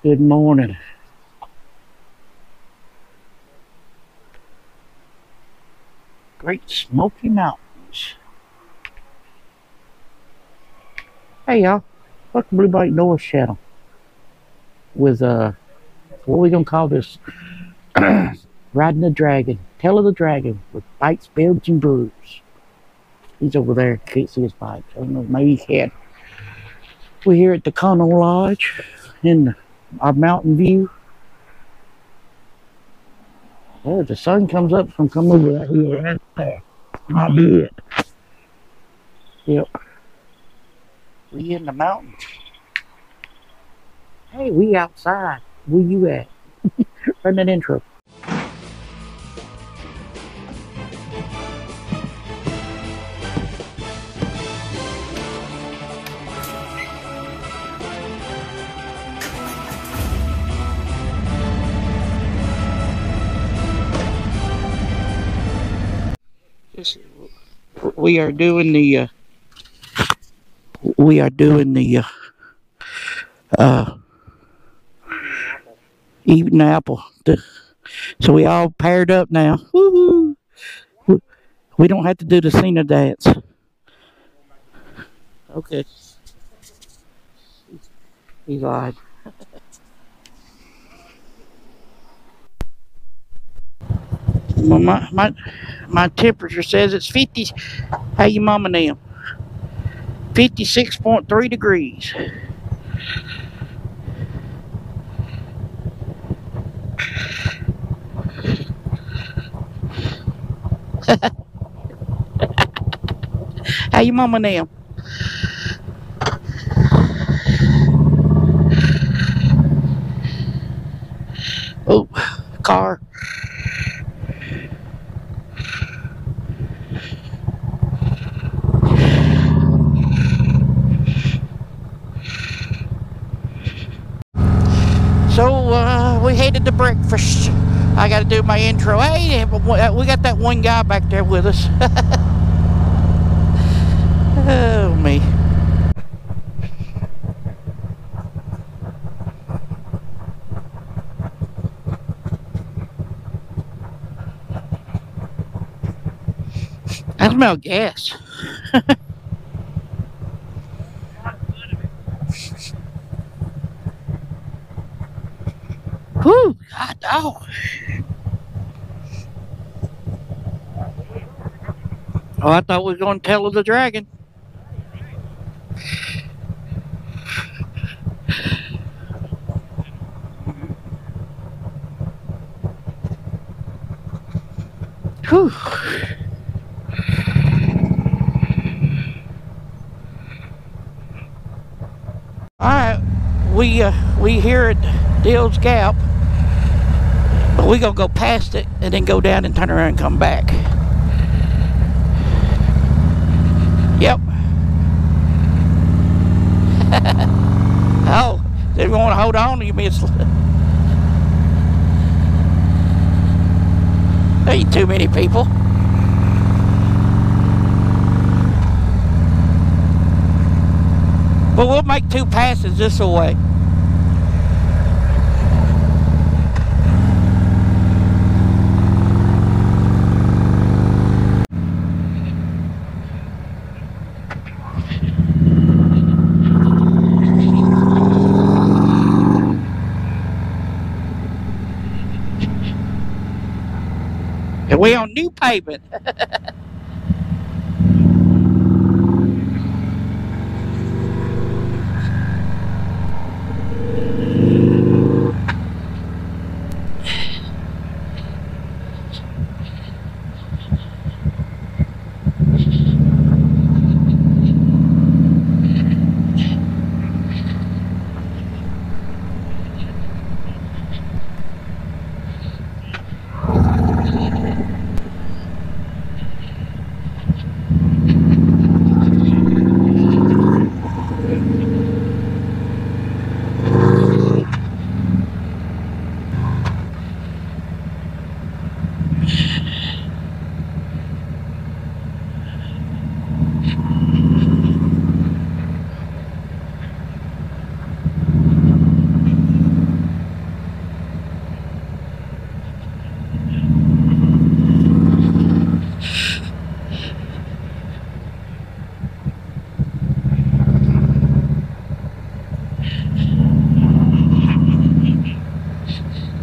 Good morning. Great Smoky Mountains. Hey y'all, welcome to Blue Bike Noah's channel with what are we gonna call this? Riding the Dragon, Tail of the Dragon with Bikes, Beards, and Brews. He's over there, can't see his bike. I don't know, maybe he can. We're here at the Cono Lodge in our mountain view. Well, if the sun comes up from coming over that hill right there, might be it. Yep. We in the mountains. Hey, we outside. Where you at? Run that intro. We are doing the eating apple. So we all paired up now. Woohoo! We don't have to do the Scenic dance. Okay. He lied. Well, my temperature says it's 50. How you mama now? 56.3 degrees. How you mama now? Oh, car. So we headed to breakfast. I got to do my intro. Hey, we got that one guy back there with us. Oh, me. I smell gas. Whew, hot dog. Oh, I thought we were going to Tail of the Dragon. Whew. Alright, we here at Dill's Gap, but we gonna go past it and then go down and turn around and come back. Yep. Oh, they want to hold on to you, miss. There ain't too many people. But we'll make 2 passes this way. And we on new pavement.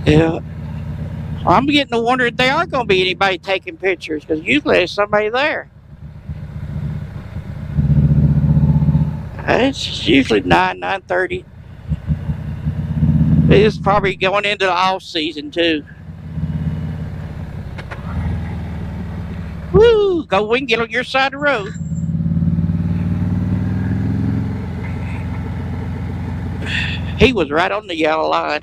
Yeah. I'm getting to wonder if there are going to be anybody taking pictures, because usually there's somebody there. It's usually 9:30. It's probably going into the off season too. Woo! Go, we can get on your side of the road. He was right on the yellow line.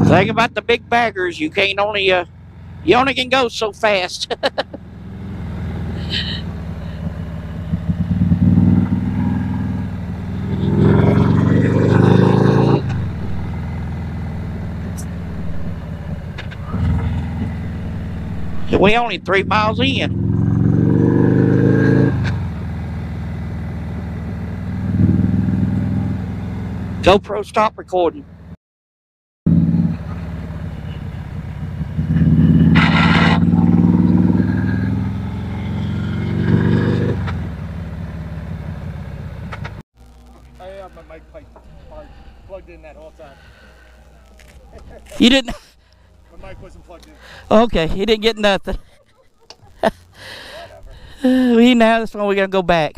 Thing about the big baggers, you can't only you only can go so fast. We only 3 miles in. GoPro, stop recording. My mic plugged in that whole time. You didn't? My mic wasn't plugged in. Okay, you didn't get nothing. Now that's when we're gonna go back.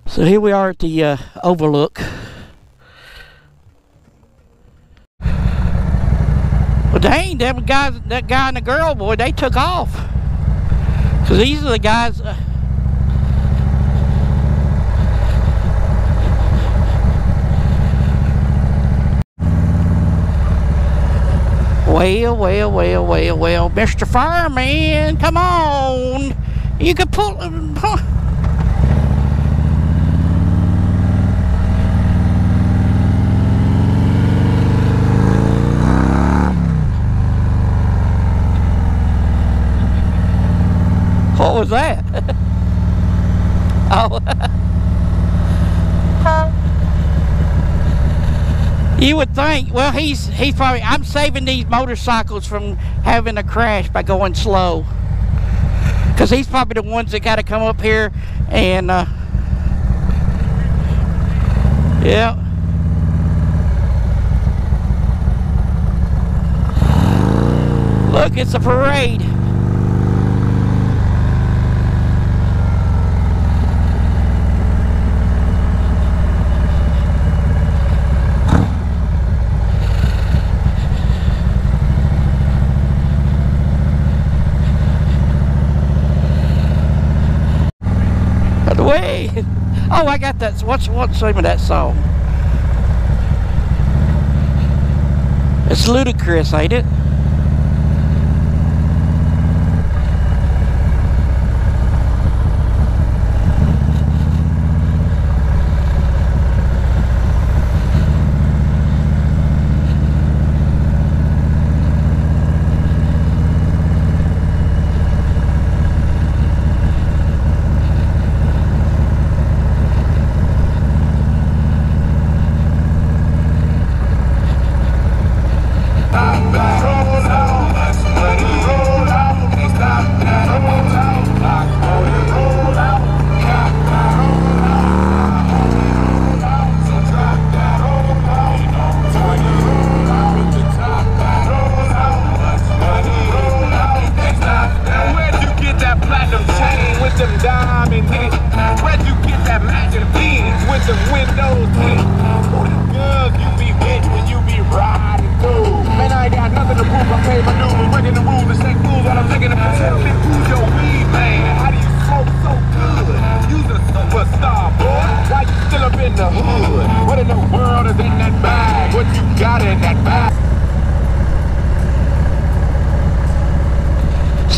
So here we are at the overlook. Well, dang, them guys, that guy and the girl, boy, they took off. Cause these are the guys. Well, Mr. Fireman, come on. You can pull. What was that? Oh. You would think, well, he's probably, I'm saving these motorcycles from having a crash by going slow. Because he's probably the ones that got to come up here and, yeah. Look, it's a parade. Way. Oh, I got that. What's the name of that song? It's ludicrous, ain't it?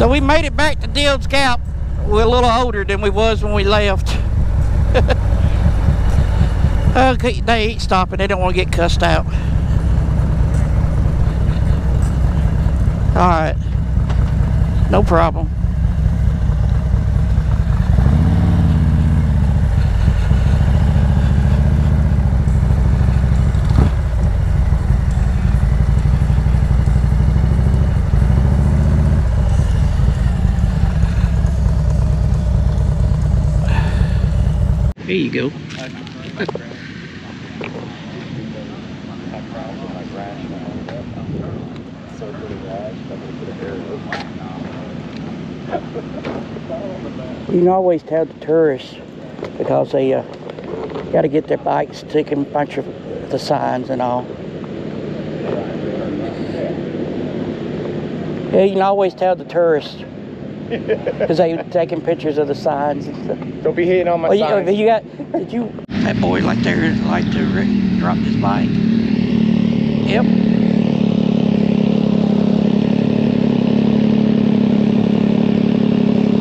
So we made it back to Dill's Gap. We're a little older than we was when we left. Okay, they ain't stopping. They don't want to get cussed out. Alright. No problem. There you go. You can always tell the tourists because they got to get their bikes, take a bunch of the signs and all. Yeah, you can always tell the tourists because they taking pictures of the signs and stuff. Don't be hitting on my signs. That boy like to drop his bike. Yep.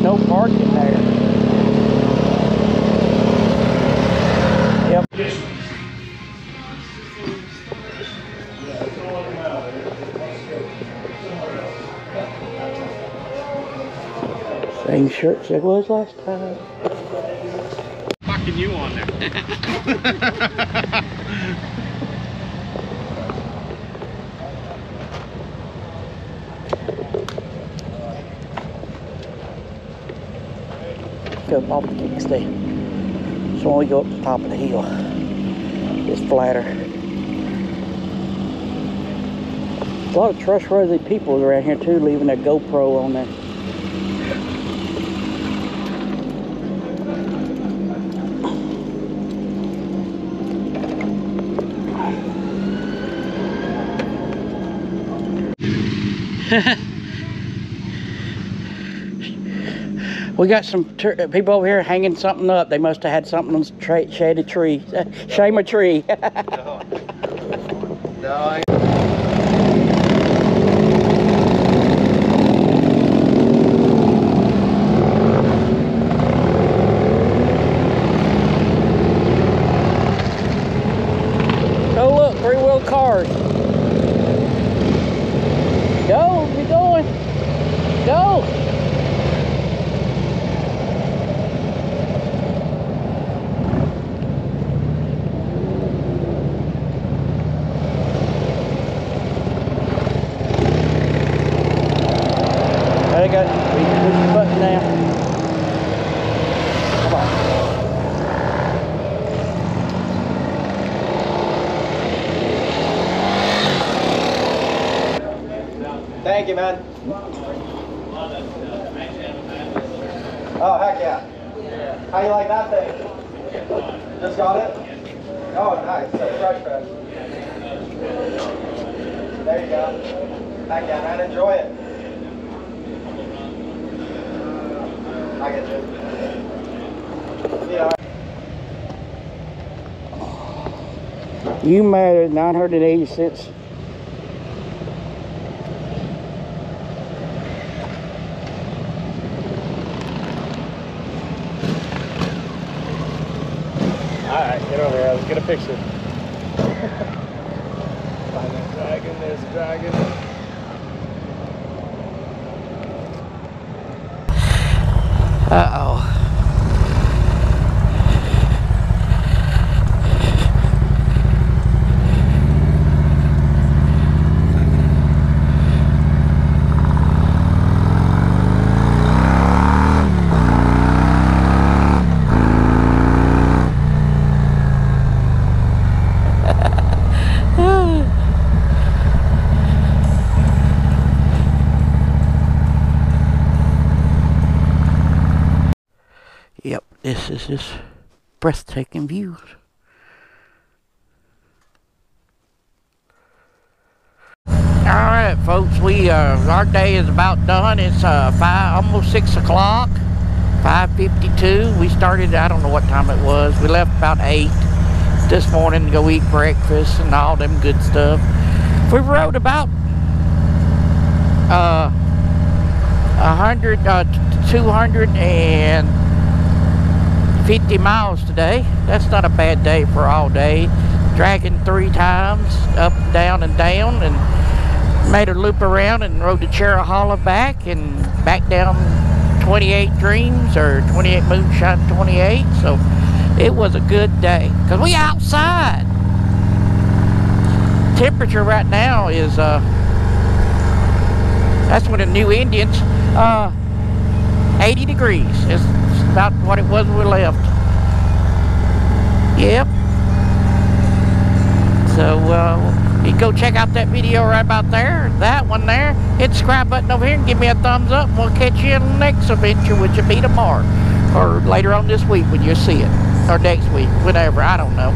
No parking there. Yep. Same shirts it was last time. Fucking you on there. Go off the kickstand. So when we go up the top of the hill, it's flatter. A lot of trustworthy people around here too, leaving their GoPro on there. We got some people over here hanging something up. They must have had something on shady tree. Shame a tree. No, Oh look, three-wheel cars. Go, keep going. Go. There you go. We can push the button now. Come on. thank you, man. Oh, heck yeah. How you like that thing? Just got it? Oh, nice. So fresh. There you go. Heck yeah, man. Enjoy it. I get you. Yeah. You made 980 cents. Alright, get over here. Let's get a picture. Find that dragon. There's a dragon. Uh-oh. Yep, this is just breathtaking views. Alright folks, our day is about done. It's almost 6 o'clock, 5:52. We started, I don't know what time it was. We left about 8 this morning to go eat breakfast and all them good stuff. We rode about 250 miles today. That's not a bad day for all day. Dragging 3 times, up, down, and made a loop around and rode to Cherohala back and back down 28 Dreams or 28 Moonshine 28. So it was a good day because we outside. Temperature right now is that's when the New Indians 80 degrees. It's about what it was when we left. Yep. So, you go check out that video right about there, that one there. Hit the subscribe button over here and give me a thumbs up, and we'll catch you in the next adventure, which will be tomorrow. Or later on this week when you see it. Or next week, whatever, I don't know.